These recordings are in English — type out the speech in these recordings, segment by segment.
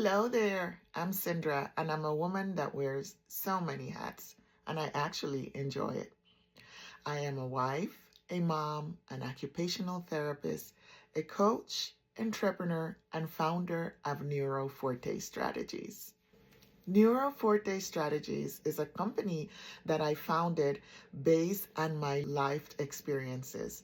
Hello there, I'm Sindra, and I'm a woman that wears so many hats, and I actually enjoy it. I am a wife, a mom, an occupational therapist, a coach, entrepreneur, and founder of NeuroForte Strategies. NeuroForte Strategies is a company that I founded based on my life experiences.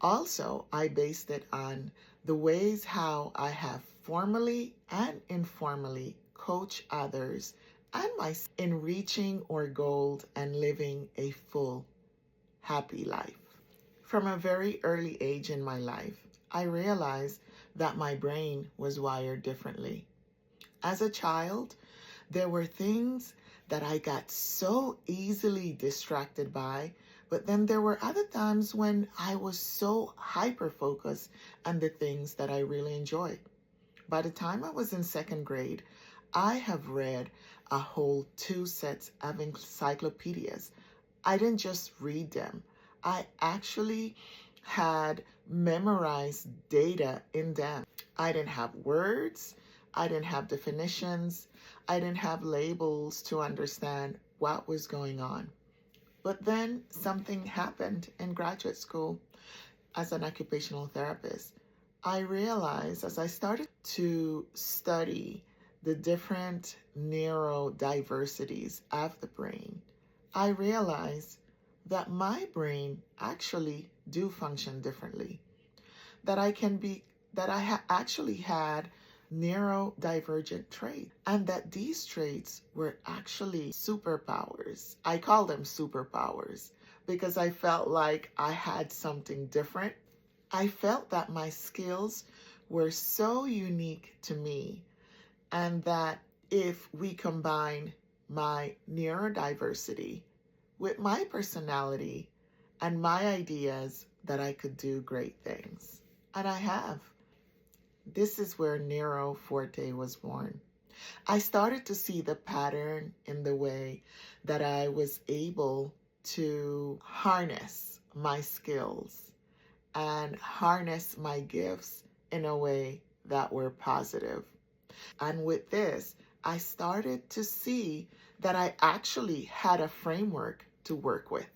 Also, I based it on the ways how I have formally and informally coached others and myself in reaching our goals and living a full, happy life. From a very early age in my life, I realized that my brain was wired differently. As a child, there were things that I got so easily distracted by, but then there were other times when I was so hyper focused on the things that I really enjoyed. By the time I was in second grade, I have read a whole 2 sets of encyclopedias. I didn't just read them. I actually had memorized data in them. I didn't have words. I didn't have definitions. I didn't have labels to understand what was going on. But then something happened in graduate school as an occupational therapist. I realized as I started to study the different neurodiversities of the brain, I realized that my brain actually do function differently. That I actually had neurodivergent traits, and that these traits were actually superpowers. I call them superpowers because I felt like I had something different. I felt that my skills were so unique to me, and that if we combine my neurodiversity with my personality and my ideas, that I could do great things. And I have. This is where NeuroForte was born. I started to see the pattern in the way that I was able to harness my skills and harness my gifts in a way that were positive. And with this, I started to see that I actually had a framework to work with.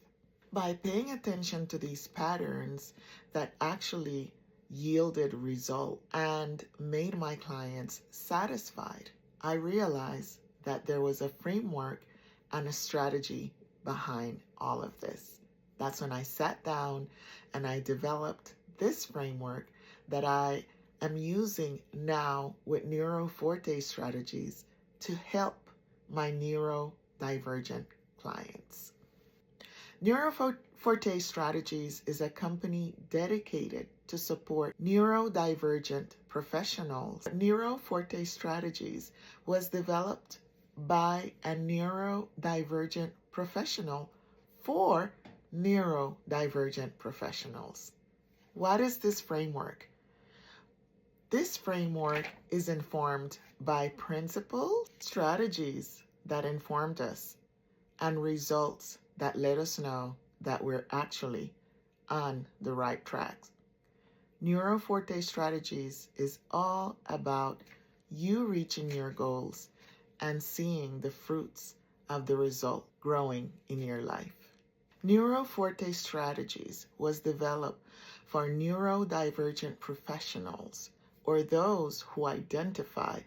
By paying attention to these patterns that actually yielded result and made my clients satisfied, I realized that there was a framework and a strategy behind all of this. That's when I sat down and I developed this framework that I am using now with NeuroForte Strategies to help my neurodivergent clients. NeuroForte Strategies is a company dedicated to support neurodivergent professionals. NeuroForte Strategies was developed by a neurodivergent professional for neurodivergent professionals. What is this framework? This framework is informed by principles, strategies that informed us, and results that let us know that we're actually on the right track. NeuroForte Strategies is all about you reaching your goals and seeing the fruits of the result growing in your life. NeuroForte Strategies was developed for neurodivergent professionals or those who identify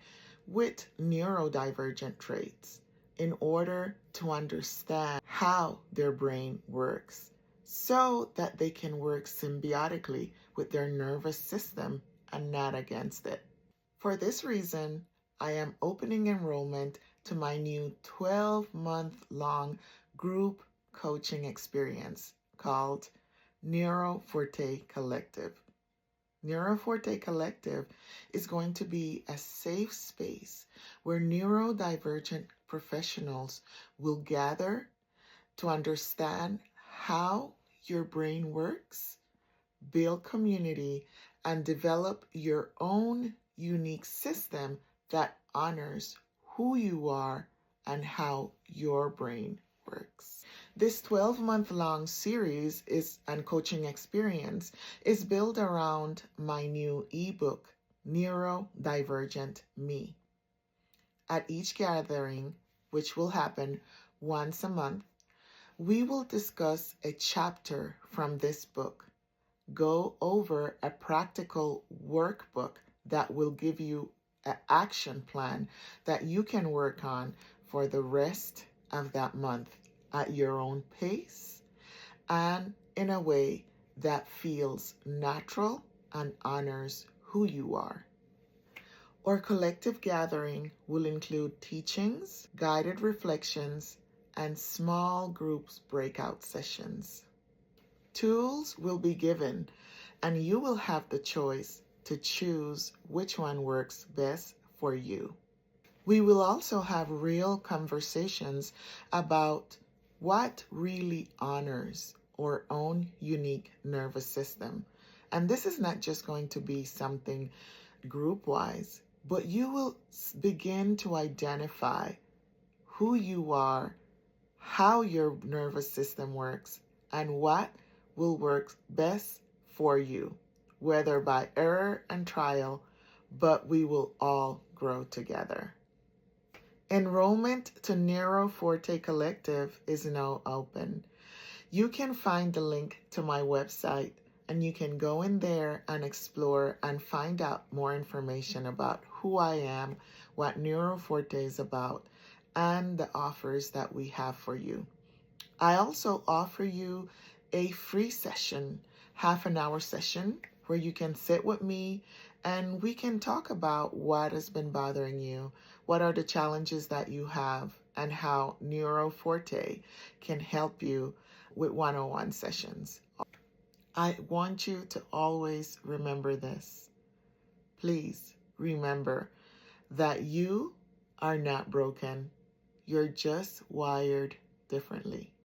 with neurodivergent traits in order to understand how their brain works so that they can work symbiotically with their nervous system and not against it. For this reason, I am opening enrollment to my new 12-month-long group coaching experience called NeuroForte Collective. NeuroForte Collective is going to be a safe space where neurodivergent professionals will gather to understand how your brain works, build community, and develop your own unique system that honors who you are and how your brain works. This 12-month-long series and coaching experience is built around my new ebook, Neurodivergent Me. At each gathering, which will happen once a month, we will discuss a chapter from this book, go over a practical workbook that will give you an action plan that you can work on for the rest of that month at your own pace and in a way that feels natural and honors who you are. Our collective gathering will include teachings, guided reflections, and small groups breakout sessions. Tools will be given, and you will have the choice to choose which one works best for you. We will also have real conversations about what really honors our own unique nervous system. And this is not just going to be something group-wise, but you will begin to identify who you are, how your nervous system works, and what will work best for you, whether by error and trial, but we will all grow together. Enrollment to NeuroForte Collective is now open. You can find the link to my website and you can go in there and explore and find out more information about who I am, what NeuroForte is about, and the offers that we have for you. I also offer you a free session, half an hour session, where you can sit with me and we can talk about what has been bothering you, what are the challenges that you have, and how NeuroForte can help you with one-on-one sessions. I want you to always remember this. Please remember that you are not broken. You're just wired differently.